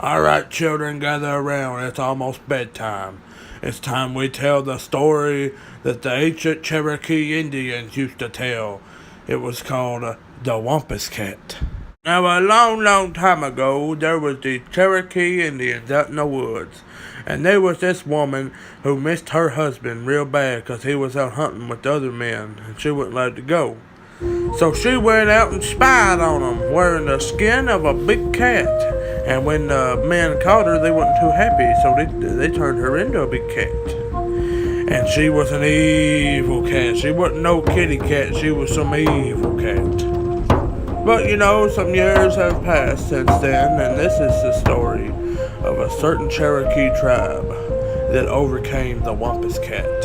Alright, children, gather around. It's almost bedtime. It's time we tell the story that the ancient Cherokee Indians used to tell. It was called the Wampus Cat. Now, a long time ago, there was these Cherokee Indians out in the woods. And there was this woman who missed her husband real bad because he was out hunting with the other men, and she wasn't allowed to go. So she went out and spied on him, wearing the skin of a big cat. And when the men caught her, they wasn't too happy, so they turned her into a big cat. And she was an evil cat. She wasn't no kitty cat, she was some evil cat. But some years have passed since then, and this is the story of a certain Cherokee tribe that overcame the Wampus Cat.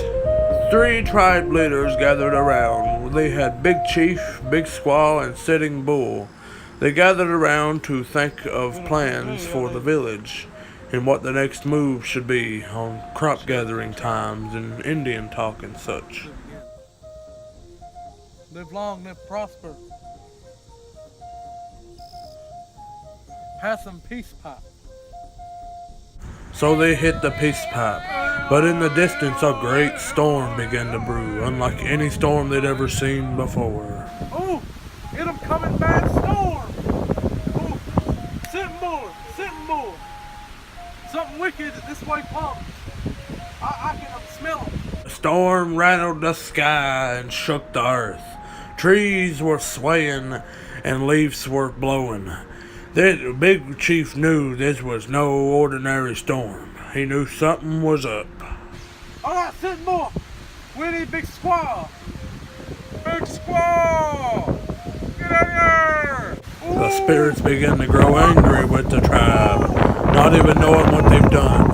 3 tribe leaders gathered around. They had Big Chief, Big Squaw, and Sitting Bull. They gathered around to think of plans for the village and what the next move should be on crop gathering times and Indian talk and such. Live long, live prosper. Have some peace pipe. So they hit the peace pipe, but in the distance a great storm began to brew, unlike any storm they'd ever seen before. Oh, get 'em coming, bad storm! Oh, sitting bull. Something wicked this way comes. I can smell 'em. The storm rattled the sky and shook the earth. Trees were swaying and leaves were blowing. The Big Chief knew this was no ordinary storm. He knew something was up. All right, sitting bull. We need Big Squaw. Big Squaw! Get out here! Ooh. The spirits began to grow angry with the tribe, not even knowing what they've done.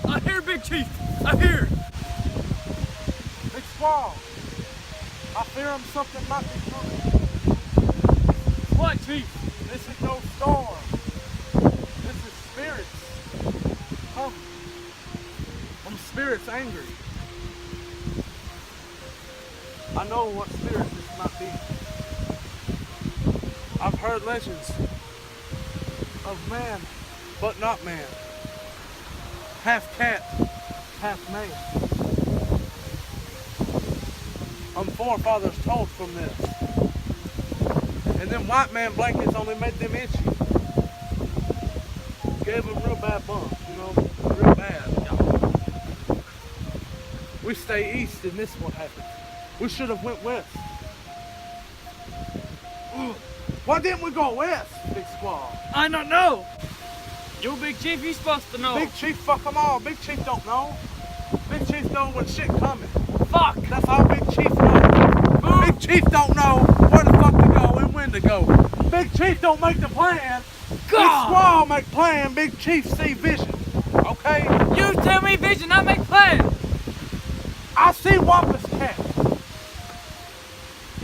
I hear Big Chief. I hear. Big Squaw. I fear something might be coming. What, Chief? This is no storm. This is spirits. Come. Spirits angry. I know what spirits this might be. I've heard legends of man, but not man. Half cat, half man. Forefathers told from this. And them white man blankets only made them itchy. Gave them real bad bumps, real bad. We stay east and this what happened. We should have went west. Why didn't we go west, Big Squaw? I don't know. You Big Chief, you supposed to know. Big Chief, fuck them all. Big Chief don't know. Big Chief know when shit coming. Fuck. That's all Big Chief knows. Big Chief don't know where the fuck to go and when to go. Big Chief don't make the plan. God. Big Squaw make plan. Big Chief see vision. Okay? You tell me vision, I make plan. I see Wampus Cat.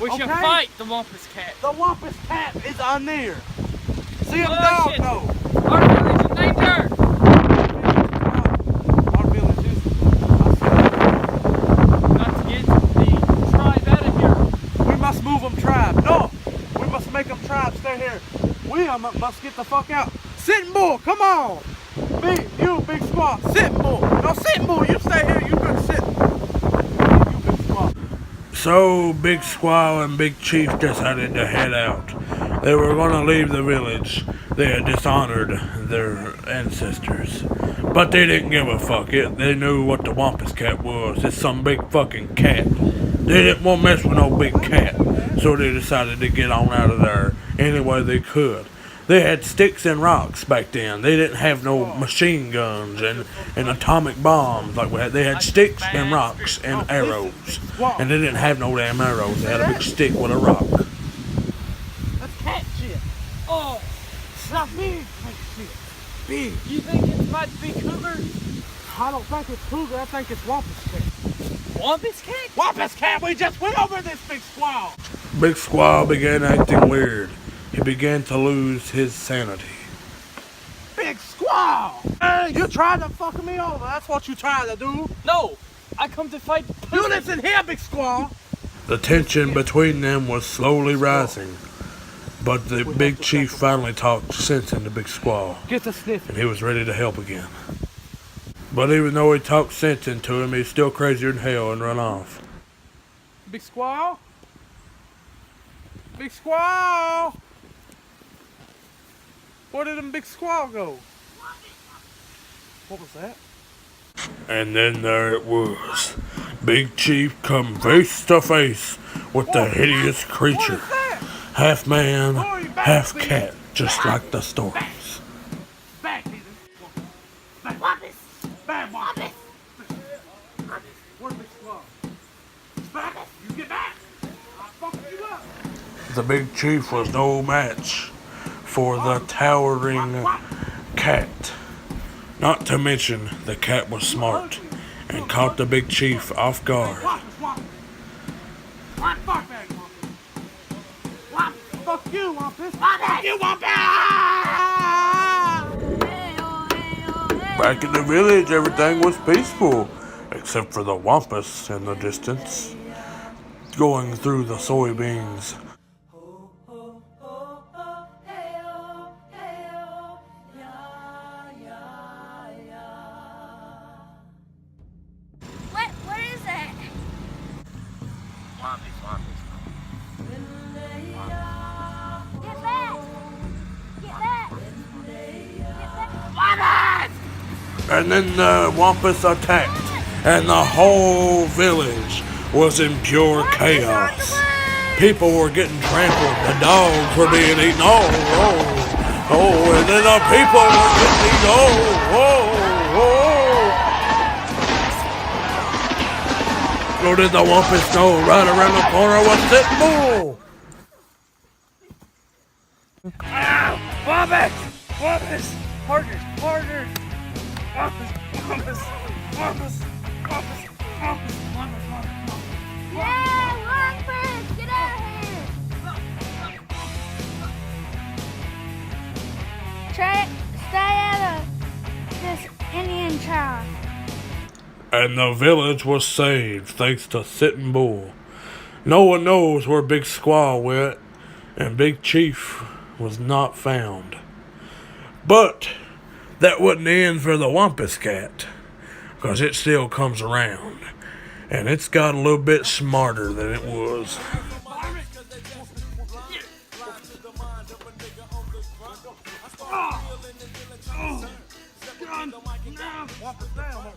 We should fight the Wampus Cat. The Wampus Cat is on there. See him Oh, shit. no. Our village is danger. Our village is. Got to get the tribe out of here. We must move them tribe. No, we must make them tribe stay here. We must get the fuck out. Sitting bull, come on. You Big Squaw, sitting bull. No, sitting bull, you stay here. You good sit. You Big Squaw. So Big Squaw and Big Chief decided to head out. They were going to leave the village. They had dishonored their ancestors. But they didn't give a fuck. They knew what the Wampus Cat was. It's some big fucking cat. They didn't want to mess with no big cat. So they decided to get on out of there any way they could. They had sticks and rocks back then. They didn't have no machine guns and atomic bombs like we had. They had sticks and rocks and arrows. And they didn't have no damn arrows. They had a big stick with a rock. That's cat shit. Oh, It's not big shit. Big. you think it might be cougar? I don't think it's cougar. I think it's Wampus Cat. Wampus Cat? Wampus Cat, we just went over this Big Squaw. Big Squaw began acting weird. He began to lose his sanity. Big Squaw! Hey, you tried to fuck me over. That's what you tried to do. No, I come to fight. You listen here, Big Squaw. The tension between them was slowly rising. But the big chief finally talked sense into Big Squall, Get the sniff. and he was ready to help again. But even though he talked sense into him, he's still crazier than hell and run off. Big Squall? Big Squall! Where did them Big Squall go? What was that? And then there it was. Big Chief come face to face with the hideous creature. Half man, half cat, just like the stories. Back, Wampus! Bad Wampus! Where's Big Squall? Back! You get back! I'll fuck you up! The Big Chief was no match for the towering cat. Not to mention, the cat was smart and caught the Big Chief off guard. Fuck you, Wampus! Fuck you, Wampus! Back in the village, everything was peaceful, except for the Wampus in the distance, going through the soybeans. What is that? Wampus. Get back! Get back! Get back! Wampus! And then the Wampus attacked, and the whole village was in pure chaos. People were getting trampled, the dogs were being eaten, and then the people were getting eaten, Little did the Wampus know, right around the corner was Sitting Bull. Wampus! Partners! Wampus! Yeah, Wampus! Get out of here! Stay out of this Indian child. And the village was saved thanks to Sitting Bull. No one knows where Big Squall went, and Big Chief was not found. But that wouldn't end for the Wampus Cat, because it still comes around, and it's got a little bit smarter than it was. Wampus down, Wampus down.